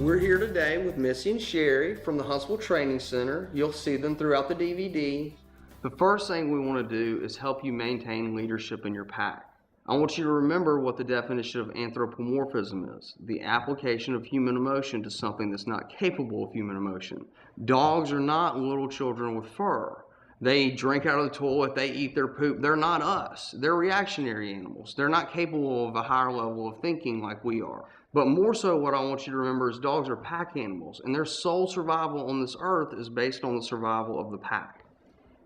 We're here today with Missy and Sherry from the Huntsville Training Center. You'll see them throughout the DVD. The first thing we want to do is help you maintain leadership in your pack. I want you to remember what the definition of anthropomorphism is, the application of human emotion to something that's not capable of human emotion. Dogs are not little children with fur. They drink out of the toilet, they eat their poop. They're not us. They're reactionary animals. They're not capable of a higher level of thinking like we are. But more so, what I want you to remember is dogs are pack animals, and their sole survival on this earth is based on the survival of the pack.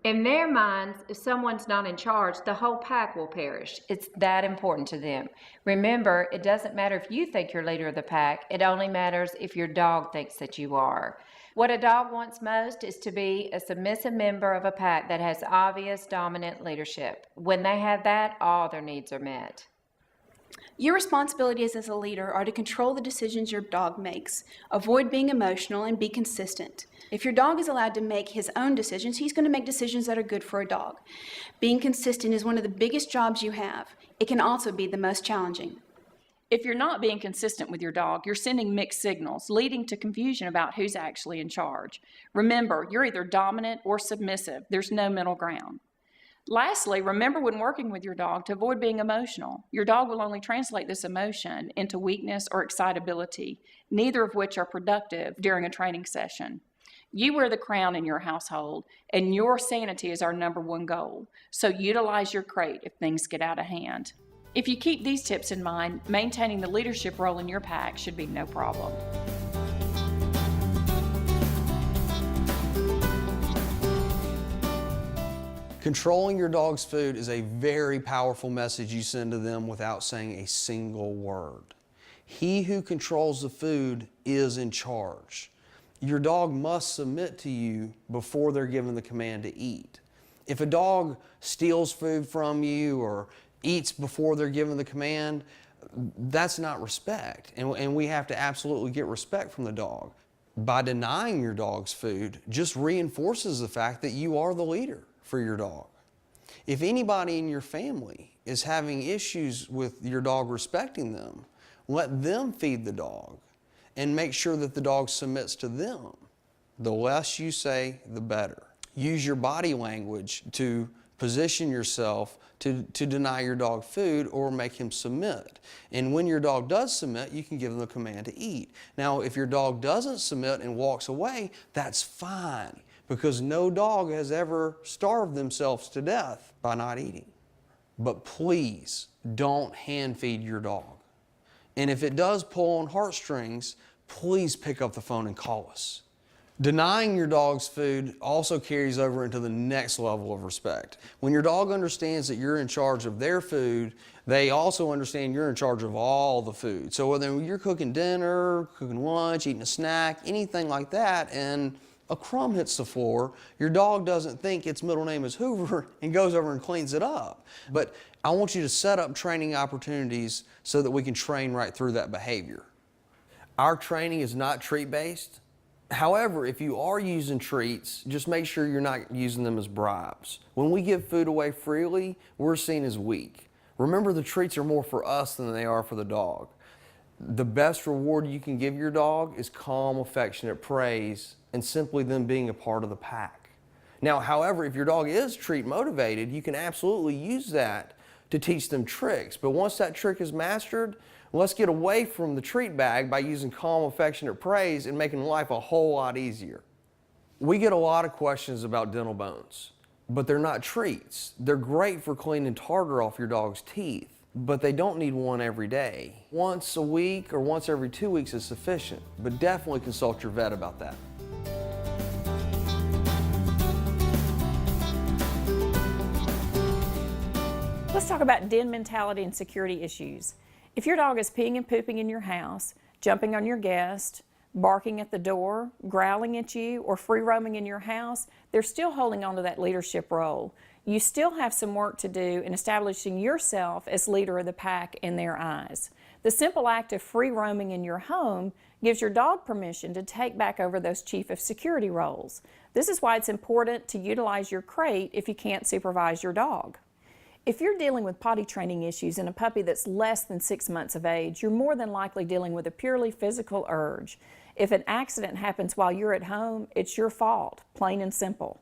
In their minds, if someone's not in charge, the whole pack will perish. It's that important to them. Remember, it doesn't matter if you think you're leader of the pack. It only matters if your dog thinks that you are. What a dog wants most is to be a submissive member of a pack that has obvious dominant leadership. When they have that, all their needs are met. Your responsibilities as a leader are to control the decisions your dog makes, avoid being emotional, and be consistent. If your dog is allowed to make his own decisions, he's going to make decisions that are good for a dog. Being consistent is one of the biggest jobs you have. It can also be the most challenging. If you're not being consistent with your dog, you're sending mixed signals, leading to confusion about who's actually in charge. Remember, you're either dominant or submissive. There's no middle ground. Lastly, remember when working with your dog to avoid being emotional. Your dog will only translate this emotion into weakness or excitability, neither of which are productive during a training session. You wear the crown in your household, and your sanity is our #1 goal. So utilize your crate if things get out of hand. If you keep these tips in mind, maintaining the leadership role in your pack should be no problem. Controlling your dog's food is a very powerful message you send to them without saying a single word. He who controls the food is in charge. Your dog must submit to you before they're given the command to eat. If a dog steals food from you or eats before they're given the command, that's not respect. And we have to absolutely get respect from the dog. By denying your dog's food just reinforces the fact that you are the leader for your dog. If anybody in your family is having issues with your dog respecting them, let them feed the dog and make sure that the dog submits to them. The less you say, the better. Use your body language to position yourself to deny your dog food or make him submit. And when your dog does submit, you can give them the command to eat. Now, if your dog doesn't submit and walks away, that's fine, because no dog has ever starved themselves to death by not eating. But please don't hand feed your dog. And if it does pull on heartstrings, please pick up the phone and call us. Denying your dog's food also carries over into the next level of respect. When your dog understands that you're in charge of their food, they also understand you're in charge of all the food. So whether you're cooking dinner, cooking lunch, eating a snack, anything like that, and a crumb hits the floor, your dog doesn't think its middle name is Hoover and goes over and cleans it up. But I want you to set up training opportunities so that we can train right through that behavior. Our training is not treat-based. However, if you are using treats, just make sure you're not using them as bribes. When we give food away freely, we're seen as weak. Remember, the treats are more for us than they are for the dog. The best reward you can give your dog is calm, affectionate praise and simply them being a part of the pack. Now, however, if your dog is treat motivated, you can absolutely use that to teach them tricks. But once that trick is mastered, let's get away from the treat bag by using calm, affectionate praise and making life a whole lot easier. We get a lot of questions about dental bones, but they're not treats. They're great for cleaning tartar off your dog's teeth, but they don't need one every day. Once a week or once every 2 weeks is sufficient, but definitely consult your vet about that. Let's talk about den mentality and security issues. If your dog is peeing and pooping in your house, jumping on your guest, barking at the door, growling at you, or free roaming in your house, they're still holding on to that leadership role. You still have some work to do in establishing yourself as leader of the pack in their eyes. The simple act of free roaming in your home gives your dog permission to take back over those chief of security roles. This is why it's important to utilize your crate if you can't supervise your dog. If you're dealing with potty training issues in a puppy that's less than 6 months of age, you're more than likely dealing with a purely physical urge. If an accident happens while you're at home, it's your fault, plain and simple.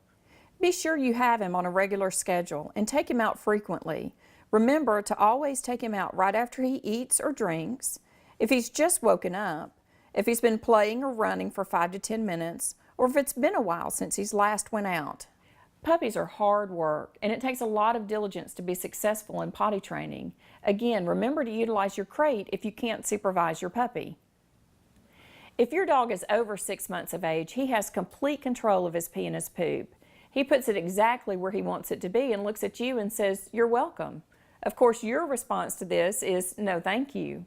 Be sure you have him on a regular schedule and take him out frequently. Remember to always take him out right after he eats or drinks, if he's just woken up, if he's been playing or running for 5 to 10 minutes, or if it's been a while since he's last went out. Puppies are hard work, and it takes a lot of diligence to be successful in potty training. Again, remember to utilize your crate if you can't supervise your puppy. If your dog is over 6 months of age, he has complete control of his pee and his poop. He puts it exactly where he wants it to be and looks at you and says, "You're welcome." Of course, your response to this is, "No, thank you."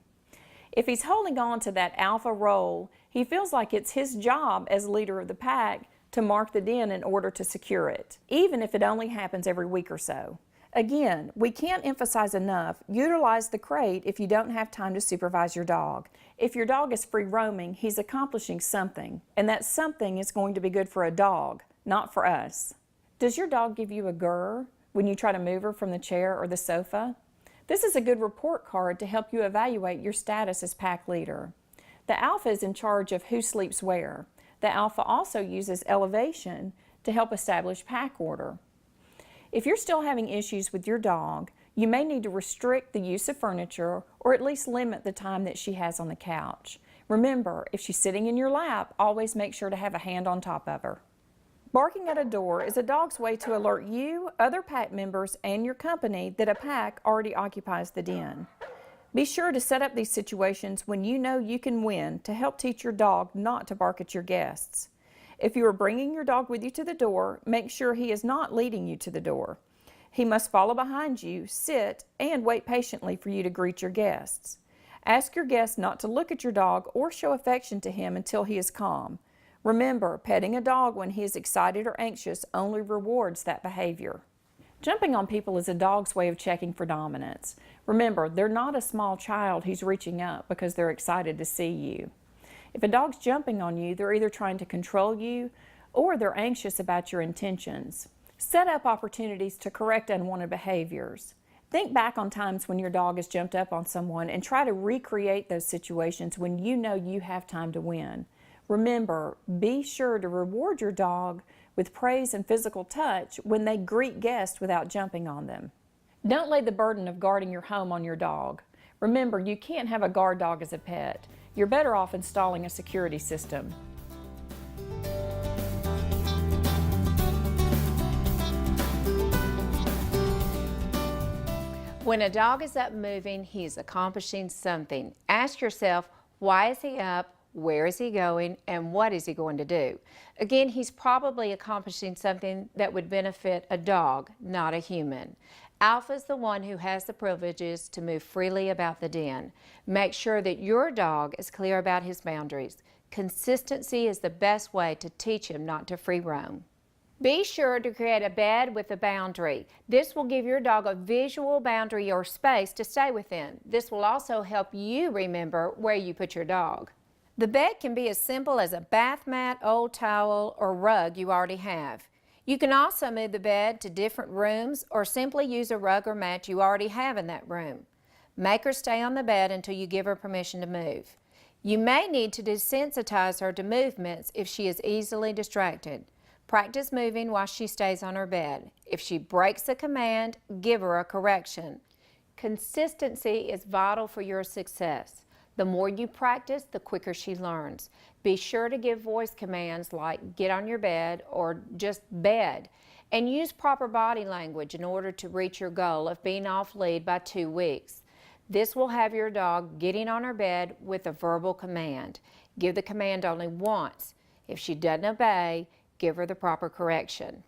If he's holding on to that alpha role, he feels like it's his job as leader of the pack to mark the den in order to secure it, even if it only happens every week or so. Again, we can't emphasize enough, utilize the crate if you don't have time to supervise your dog. If your dog is free roaming, he's accomplishing something, and that something is going to be good for a dog, not for us. Does your dog give you a grr when you try to move her from the chair or the sofa? This is a good report card to help you evaluate your status as pack leader. The alpha is in charge of who sleeps where. The alpha also uses elevation to help establish pack order. If you're still having issues with your dog, you may need to restrict the use of furniture or at least limit the time that she has on the couch. Remember, if she's sitting in your lap, always make sure to have a hand on top of her. Barking at a door is a dog's way to alert you, other pack members, and your company that a pack already occupies the den. Be sure to set up these situations when you know you can win to help teach your dog not to bark at your guests. If you are bringing your dog with you to the door, make sure he is not leading you to the door. He must follow behind you, sit, and wait patiently for you to greet your guests. Ask your guests not to look at your dog or show affection to him until he is calm. Remember, petting a dog when he is excited or anxious only rewards that behavior. Jumping on people is a dog's way of checking for dominance. Remember, they're not a small child who's reaching up because they're excited to see you. If a dog's jumping on you, they're either trying to control you or they're anxious about your intentions. Set up opportunities to correct unwanted behaviors. Think back on times when your dog has jumped up on someone and try to recreate those situations when you know you have time to win. Remember, be sure to reward your dog with praise and physical touch when they greet guests without jumping on them. Don't lay the burden of guarding your home on your dog. Remember, you can't have a guard dog as a pet. You're better off installing a security system. When a dog is up moving, he's accomplishing something. Ask yourself, why is he up? Where is he going, and what is he going to do? Again, he's probably accomplishing something that would benefit a dog, not a human. Alpha is the one who has the privileges to move freely about the den. Make sure that your dog is clear about his boundaries. Consistency is the best way to teach him not to free roam. Be sure to create a bed with a boundary. This will give your dog a visual boundary or space to stay within. This will also help you remember where you put your dog. The bed can be as simple as a bath mat, old towel, or rug you already have. You can also move the bed to different rooms or simply use a rug or mat you already have in that room. Make her stay on the bed until you give her permission to move. You may need to desensitize her to movements if she is easily distracted. Practice moving while she stays on her bed. If she breaks a command, give her a correction. Consistency is vital for your success. The more you practice, the quicker she learns. Be sure to give voice commands like get on your bed or just bed, and use proper body language in order to reach your goal of being off lead by 2 weeks. This will have your dog getting on her bed with a verbal command. Give the command only once. If she doesn't obey, give her the proper correction.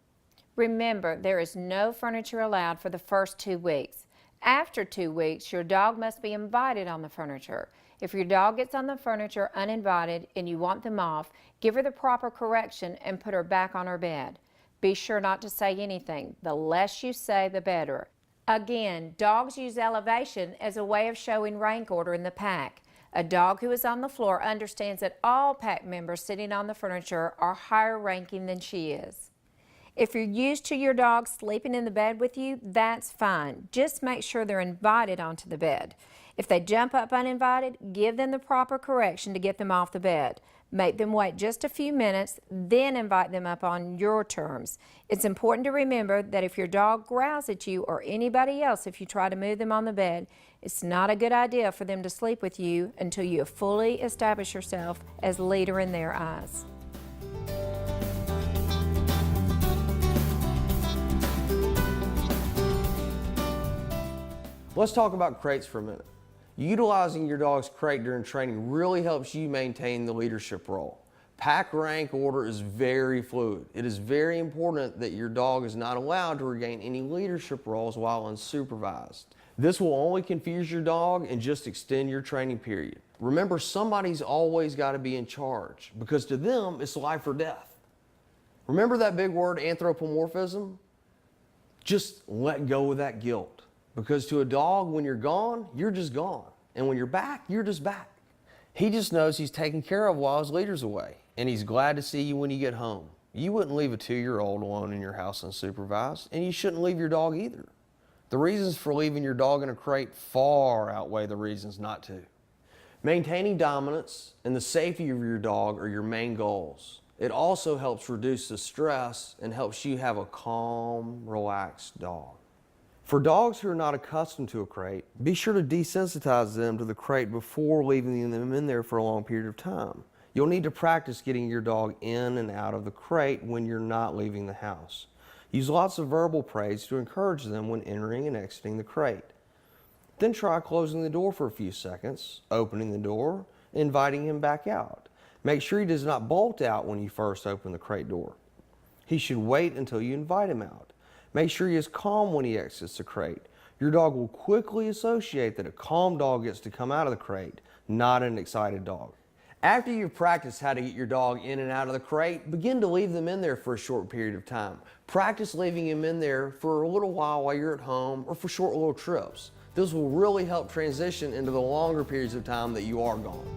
Remember, there is no furniture allowed for the first 2 weeks. After 2 weeks, your dog must be invited on the furniture. If your dog gets on the furniture uninvited and you want them off, give her the proper correction and put her back on her bed. Be sure not to say anything. The less you say, the better. Again, dogs use elevation as a way of showing rank order in the pack. A dog who is on the floor understands that all pack members sitting on the furniture are higher ranking than she is. If you're used to your dog sleeping in the bed with you, that's fine. Just make sure they're invited onto the bed. If they jump up uninvited, give them the proper correction to get them off the bed. Make them wait just a few minutes, then invite them up on your terms. It's important to remember that if your dog growls at you or anybody else if you try to move them on the bed, it's not a good idea for them to sleep with you until you have fully established yourself as leader in their eyes. Let's talk about crates for a minute. Utilizing your dog's crate during training really helps you maintain the leadership role. Pack rank order is very fluid. It is very important that your dog is not allowed to regain any leadership roles while unsupervised. This will only confuse your dog and just extend your training period. Remember, somebody's always got to be in charge because to them, it's life or death. Remember that big word, anthropomorphism? Just let go of that guilt. Because to a dog, when you're gone, you're just gone. And when you're back, you're just back. He just knows he's taken care of while his leader's away. And he's glad to see you when you get home. You wouldn't leave a 2-year-old alone in your house unsupervised, and you shouldn't leave your dog either. The reasons for leaving your dog in a crate far outweigh the reasons not to. Maintaining dominance and the safety of your dog are your main goals. It also helps reduce the stress and helps you have a calm, relaxed dog. For dogs who are not accustomed to a crate, be sure to desensitize them to the crate before leaving them in there for a long period of time. You'll need to practice getting your dog in and out of the crate when you're not leaving the house. Use lots of verbal praise to encourage them when entering and exiting the crate. Then try closing the door for a few seconds, opening the door, and inviting him back out. Make sure he does not bolt out when you first open the crate door. He should wait until you invite him out. Make sure he is calm when he exits the crate. Your dog will quickly associate that a calm dog gets to come out of the crate, not an excited dog. After you've practiced how to get your dog in and out of the crate, begin to leave them in there for a short period of time. Practice leaving him in there for a little while you're at home or for short little trips. This will really help transition into the longer periods of time that you are gone.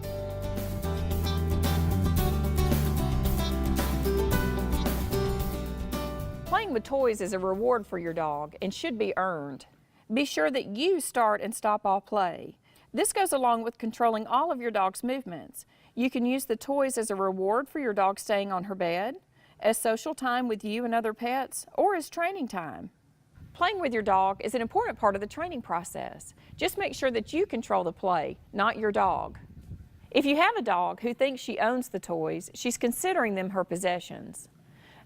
Playing with toys is a reward for your dog and should be earned. Be sure that you start and stop all play. This goes along with controlling all of your dog's movements. You can use the toys as a reward for your dog staying on her bed, as social time with you and other pets, or as training time. Playing with your dog is an important part of the training process. Just make sure that you control the play, not your dog. If you have a dog who thinks she owns the toys, she's considering them her possessions.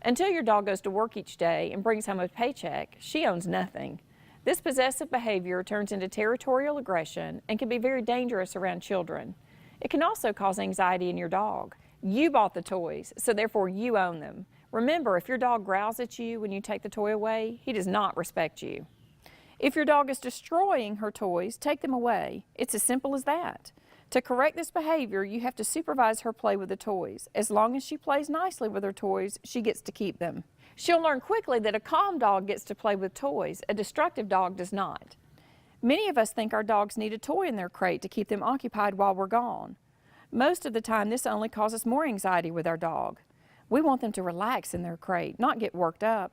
Until your dog goes to work each day and brings home a paycheck, she owns nothing. This possessive behavior turns into territorial aggression and can be very dangerous around children. It can also cause anxiety in your dog. You bought the toys, so therefore you own them. Remember, if your dog growls at you when you take the toy away, he does not respect you. If your dog is destroying her toys, take them away. It's as simple as that. To correct this behavior, you have to supervise her play with the toys. As long as she plays nicely with her toys, she gets to keep them. She'll learn quickly that a calm dog gets to play with toys. A destructive dog does not. Many of us think our dogs need a toy in their crate to keep them occupied while we're gone. Most of the time, this only causes more anxiety with our dog. We want them to relax in their crate, not get worked up.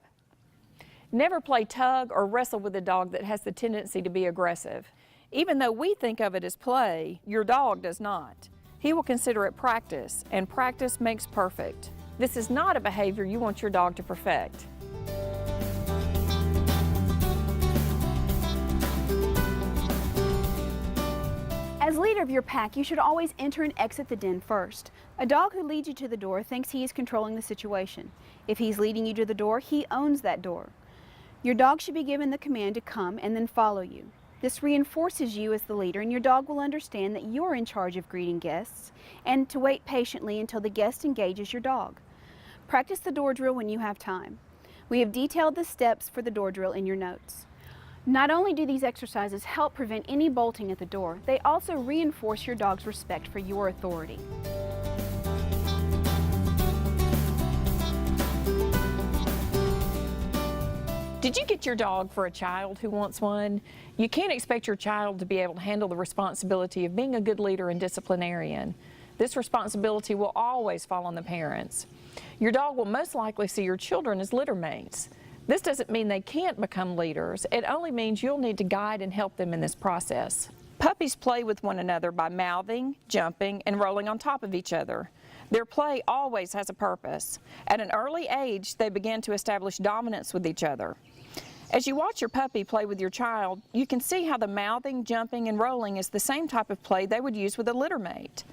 Never play tug or wrestle with a dog that has the tendency to be aggressive. Even though we think of it as play, your dog does not. He will consider it practice, and practice makes perfect. This is not a behavior you want your dog to perfect. As leader of your pack, you should always enter and exit the den first. A dog who leads you to the door thinks he is controlling the situation. If he's leading you to the door, he owns that door. Your dog should be given the command to come and then follow you. This reinforces you as the leader, and your dog will understand that you're in charge of greeting guests and to wait patiently until the guest engages your dog. Practice the door drill when you have time. We have detailed the steps for the door drill in your notes. Not only do these exercises help prevent any bolting at the door, they also reinforce your dog's respect for your authority. Did you get your dog for a child who wants one? You can't expect your child to be able to handle the responsibility of being a good leader and disciplinarian. This responsibility will always fall on the parents. Your dog will most likely see your children as litter mates. This doesn't mean they can't become leaders. It only means you'll need to guide and help them in this process. Puppies play with one another by mouthing, jumping, and rolling on top of each other. Their play always has a purpose. At an early age, they begin to establish dominance with each other. As you watch your puppy play with your child, you can see how the mouthing, jumping, and rolling is the same type of play they would use with a litter mate.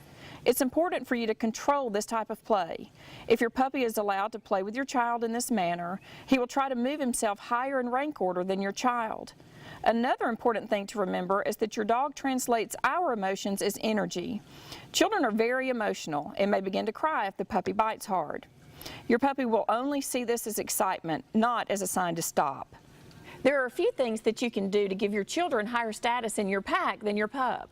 It's important for you to control this type of play. If your puppy is allowed to play with your child in this manner, he will try to move himself higher in rank order than your child. Another important thing to remember is that your dog translates our emotions as energy. Children are very emotional and may begin to cry if the puppy bites hard. Your puppy will only see this as excitement, not as a sign to stop. There are a few things that you can do to give your children higher status in your pack than your pup.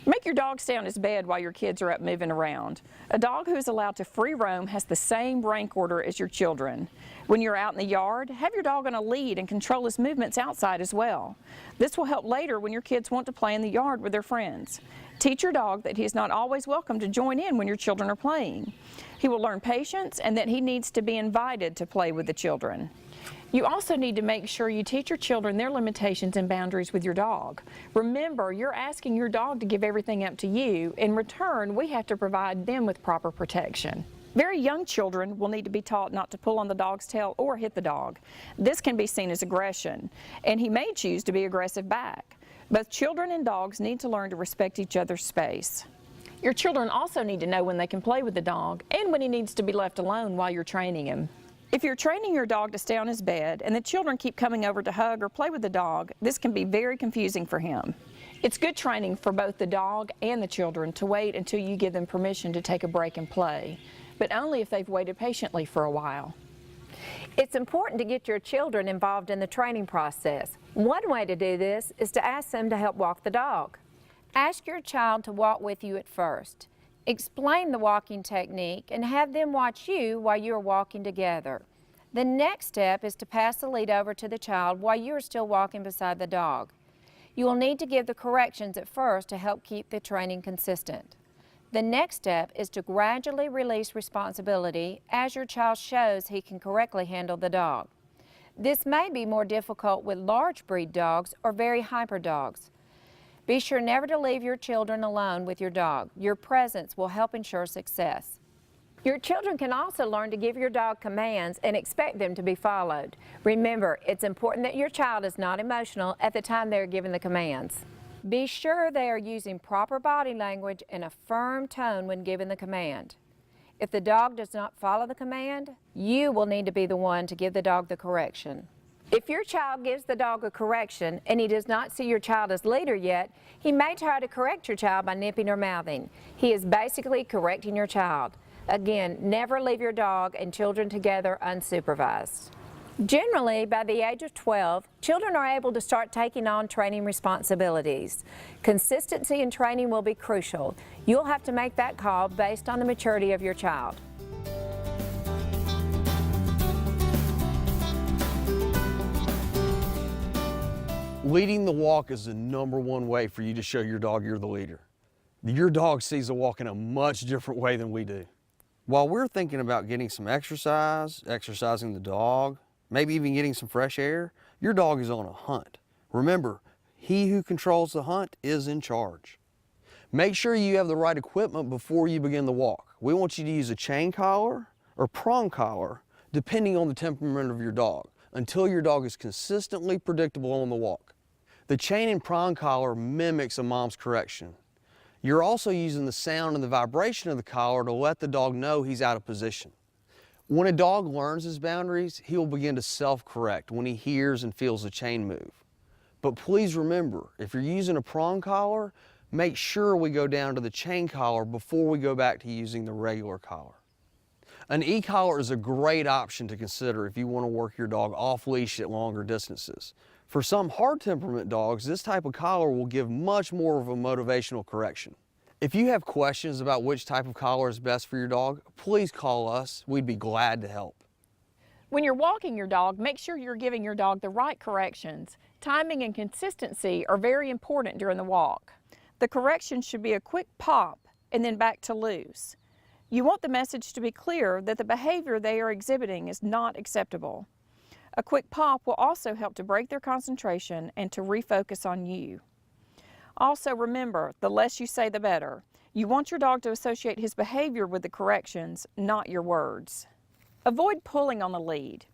Make your dog stay on his bed while your kids are up moving around. A dog who is allowed to free roam has the same rank order as your children. When you're out in the yard, have your dog on a lead and control his movements outside as well. This will help later when your kids want to play in the yard with their friends. Teach your dog that he is not always welcome to join in when your children are playing. He will learn patience and that he needs to be invited to play with the children. You also need to make sure you teach your children their limitations and boundaries with your dog. Remember, you're asking your dog to give everything up to you. In return, we have to provide them with proper protection. Very young children will need to be taught not to pull on the dog's tail or hit the dog. This can be seen as aggression, and he may choose to be aggressive back. Both children and dogs need to learn to respect each other's space. Your children also need to know when they can play with the dog and when he needs to be left alone while you're training him. If you're training your dog to stay on his bed and the children keep coming over to hug or play with the dog, this can be very confusing for him. It's good training for both the dog and the children to wait until you give them permission to take a break and play, but only if they've waited patiently for a while. It's important to get your children involved in the training process. One way to do this is to ask them to help walk the dog. Ask your child to walk with you at first. Explain the walking technique and have them watch you while you are walking together. The next step is to pass the lead over to the child while you are still walking beside the dog. You will need to give the corrections at first to help keep the training consistent. The next step is to gradually release responsibility as your child shows he can correctly handle the dog. This may be more difficult with large breed dogs or very hyper dogs. Be sure never to leave your children alone with your dog. Your presence will help ensure success. Your children can also learn to give your dog commands and expect them to be followed. Remember, it's important that your child is not emotional at the time they are given the commands. Be sure they are using proper body language and a firm tone when given the command. If the dog does not follow the command, you will need to be the one to give the dog the correction. If your child gives the dog a correction and he does not see your child as leader yet, he may try to correct your child by nipping or mouthing. He is basically correcting your child. Again, never leave your dog and children together unsupervised. Generally, by the age of 12, children are able to start taking on training responsibilities. Consistency in training will be crucial. You'll have to make that call based on the maturity of your child. Leading the walk is the #1 way for you to show your dog you're the leader. Your dog sees the walk in a much different way than we do. While we're thinking about getting some exercise, exercising the dog, maybe even getting some fresh air, your dog is on a hunt. Remember, he who controls the hunt is in charge. Make sure you have the right equipment before you begin the walk. We want you to use a chain collar or prong collar, depending on the temperament of your dog, until your dog is consistently predictable on the walk. The chain and prong collar mimics a mom's correction. You're also using the sound and the vibration of the collar to let the dog know he's out of position. When a dog learns his boundaries, he will begin to self-correct when he hears and feels the chain move. But please remember, if you're using a prong collar, make sure we go down to the chain collar before we go back to using the regular collar. An e-collar is a great option to consider if you want to work your dog off leash at longer distances. For some hard temperament dogs, this type of collar will give much more of a motivational correction. If you have questions about which type of collar is best for your dog, please call us. We'd be glad to help. When you're walking your dog, make sure you're giving your dog the right corrections. Timing and consistency are very important during the walk. The correction should be a quick pop and then back to loose. You want the message to be clear that the behavior they are exhibiting is not acceptable. A quick pop will also help to break their concentration and to refocus on you. Also, remember, the less you say, the better. You want your dog to associate his behavior with the corrections, not your words. Avoid pulling on the lead.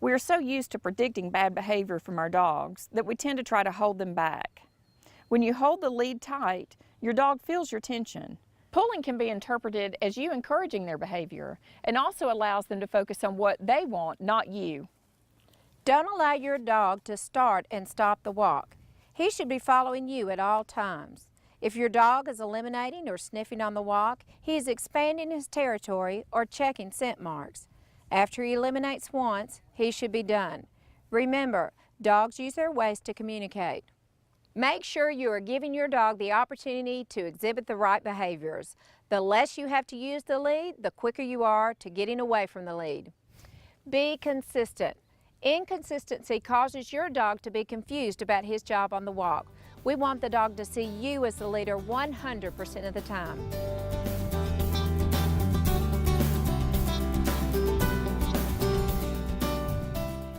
We are so used to predicting bad behavior from our dogs that we tend to try to hold them back. When you hold the lead tight, your dog feels your tension. Pulling can be interpreted as you encouraging their behavior and also allows them to focus on what they want, not you. Don't allow your dog to start and stop the walk. He should be following you at all times. If your dog is eliminating or sniffing on the walk, he is expanding his territory or checking scent marks. After he eliminates once, he should be done. Remember, dogs use their ways to communicate. Make sure you are giving your dog the opportunity to exhibit the right behaviors. The less you have to use the lead, the quicker you are to getting away from the lead. Be consistent. Inconsistency causes your dog to be confused about his job on the walk. We want the dog to see you as the leader 100% of the time.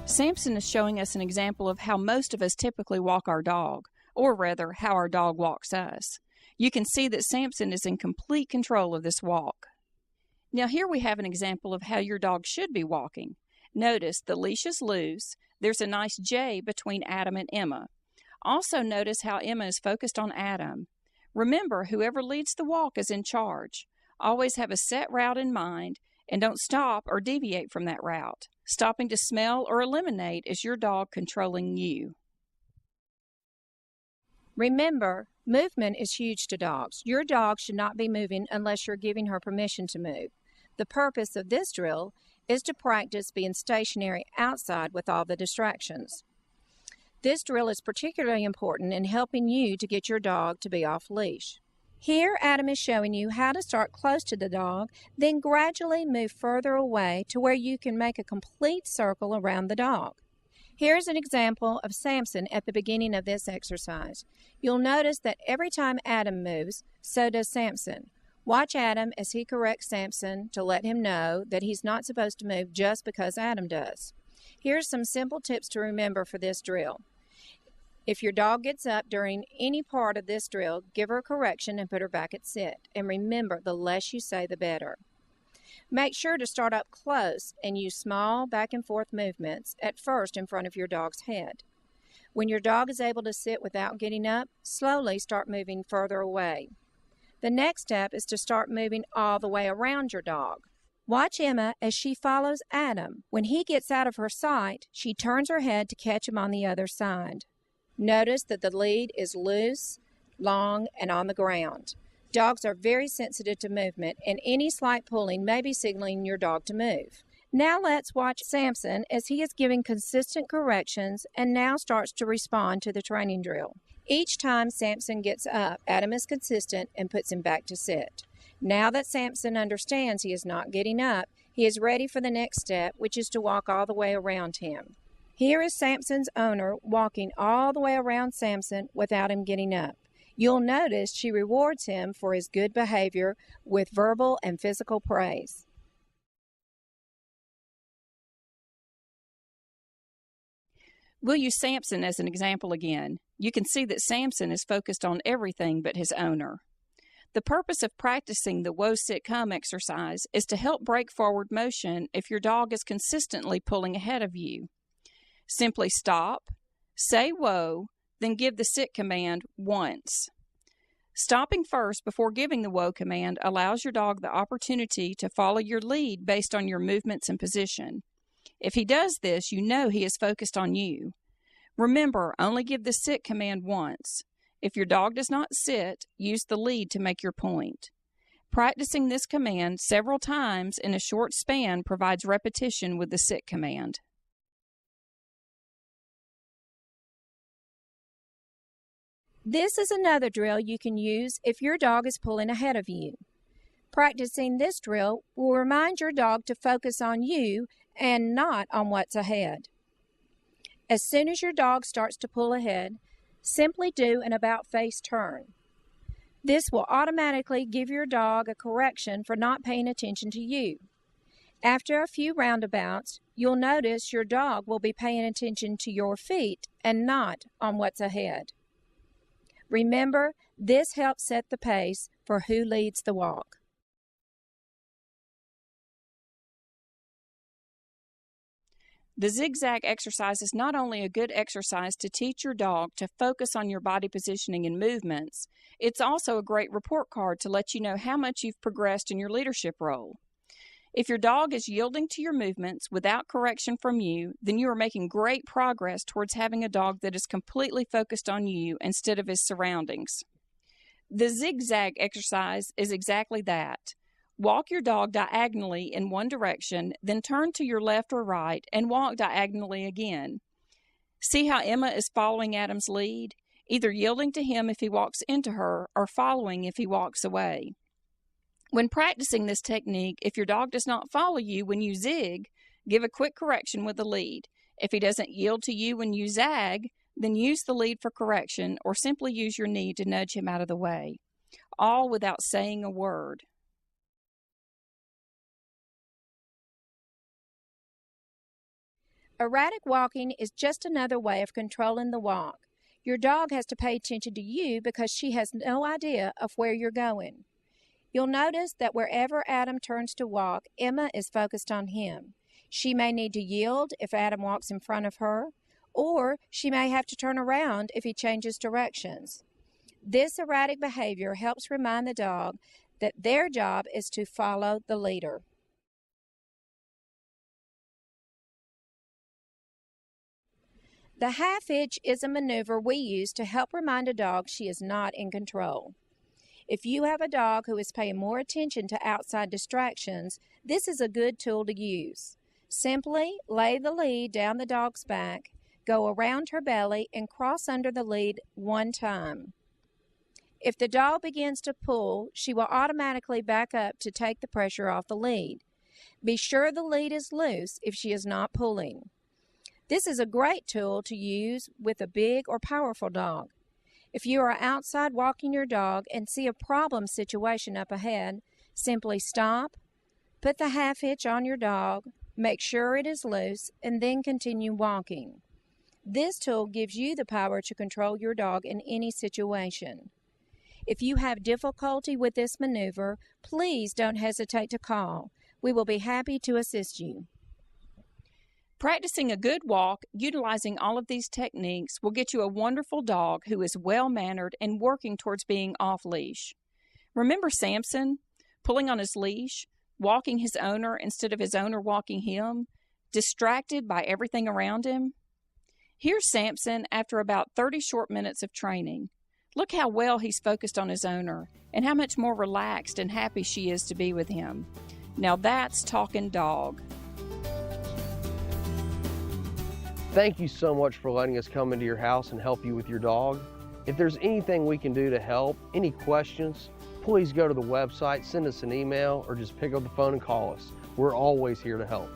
Samson is showing us an example of how most of us typically walk our dog, or rather, how our dog walks us. You can see that Samson is in complete control of this walk. Now here we have an example of how your dog should be walking. Notice the leash is loose. There's a nice J between Adam and Emma. Also notice how Emma is focused on Adam. Remember, whoever leads the walk is in charge. Always have a set route in mind and don't stop or deviate from that route. Stopping to smell or eliminate is your dog controlling you. Remember, movement is huge to dogs. Your dog should not be moving unless you're giving her permission to move. The purpose of this drill is to practice being stationary outside with all the distractions. This drill is particularly important in helping you to get your dog to be off leash. Here, Adam is showing you how to start close to the dog, then gradually move further away to where you can make a complete circle around the dog. Here's an example of Samson at the beginning of this exercise. You'll notice that every time Adam moves, so does Samson. Watch Adam as he corrects Samson to let him know that he's not supposed to move just because Adam does. Here's some simple tips to remember for this drill. If your dog gets up during any part of this drill, give her a correction and put her back at sit. And remember, the less you say, the better. Make sure to start up close and use small back and forth movements at first in front of your dog's head. When your dog is able to sit without getting up, slowly start moving further away. The next step is to start moving all the way around your dog. Watch Emma as she follows Adam. When he gets out of her sight, she turns her head to catch him on the other side. Notice that the lead is loose, long, and on the ground. Dogs are very sensitive to movement, and any slight pulling may be signaling your dog to move. Now let's watch Samson as he is giving consistent corrections and now starts to respond to the training drill. Each time Samson gets up, Adam is consistent and puts him back to sit. Now that Samson understands he is not getting up, he is ready for the next step, which is to walk all the way around him. Here is Samson's owner walking all the way around Samson without him getting up. You'll notice she rewards him for his good behavior with verbal and physical praise. We'll use Samson as an example again. You can see that Samson is focused on everything but his owner. The purpose of practicing the whoa, sit, come exercise is to help break forward motion if your dog is consistently pulling ahead of you. Simply stop, say whoa, then give the sit command once. Stopping first before giving the whoa command allows your dog the opportunity to follow your lead based on your movements and position. If he does this, you know he is focused on you. Remember, only give the sit command once. If your dog does not sit, use the lead to make your point. Practicing this command several times in a short span provides repetition with the sit command. This is another drill you can use if your dog is pulling ahead of you. Practicing this drill will remind your dog to focus on you and not on what's ahead. As soon as your dog starts to pull ahead, simply do an about-face turn. This will automatically give your dog a correction for not paying attention to you. After a few roundabouts, you'll notice your dog will be paying attention to your feet and not on what's ahead. Remember, this helps set the pace for who leads the walk. The zigzag exercise is not only a good exercise to teach your dog to focus on your body positioning and movements, it's also a great report card to let you know how much you've progressed in your leadership role. If your dog is yielding to your movements without correction from you, then you are making great progress towards having a dog that is completely focused on you instead of his surroundings. The zigzag exercise is exactly that. Walk your dog diagonally in one direction, then turn to your left or right and walk diagonally again. See how Emma is following Adam's lead, either yielding to him if he walks into her or following if he walks away. When practicing this technique, if your dog does not follow you when you zig, give a quick correction with the lead. If he doesn't yield to you when you zag, then use the lead for correction or simply use your knee to nudge him out of the way, all without saying a word. Erratic walking is just another way of controlling the walk. Your dog has to pay attention to you because she has no idea of where you're going. You'll notice that wherever Adam turns to walk, Emma is focused on him. She may need to yield if Adam walks in front of her, or she may have to turn around if he changes directions. This erratic behavior helps remind the dog that their job is to follow the leader. The half hitch is a maneuver we use to help remind a dog she is not in control. If you have a dog who is paying more attention to outside distractions, this is a good tool to use. Simply lay the lead down the dog's back, go around her belly, and cross under the lead one time. If the dog begins to pull, she will automatically back up to take the pressure off the lead. Be sure the lead is loose if she is not pulling. This is a great tool to use with a big or powerful dog. If you are outside walking your dog and see a problem situation up ahead, simply stop, put the half hitch on your dog, make sure it is loose, and then continue walking. This tool gives you the power to control your dog in any situation. If you have difficulty with this maneuver, please don't hesitate to call. We will be happy to assist you. Practicing a good walk, utilizing all of these techniques, will get you a wonderful dog who is well-mannered and working towards being off-leash. Remember Samson, pulling on his leash, walking his owner instead of his owner walking him, distracted by everything around him? Here's Samson after about 30 short minutes of training. Look how well he's focused on his owner and how much more relaxed and happy she is to be with him. Now that's talking dog. Thank you so much for letting us come into your house and help you with your dog. If there's anything we can do to help, any questions, please go to the website, send us an email, or just pick up the phone and call us. We're always here to help.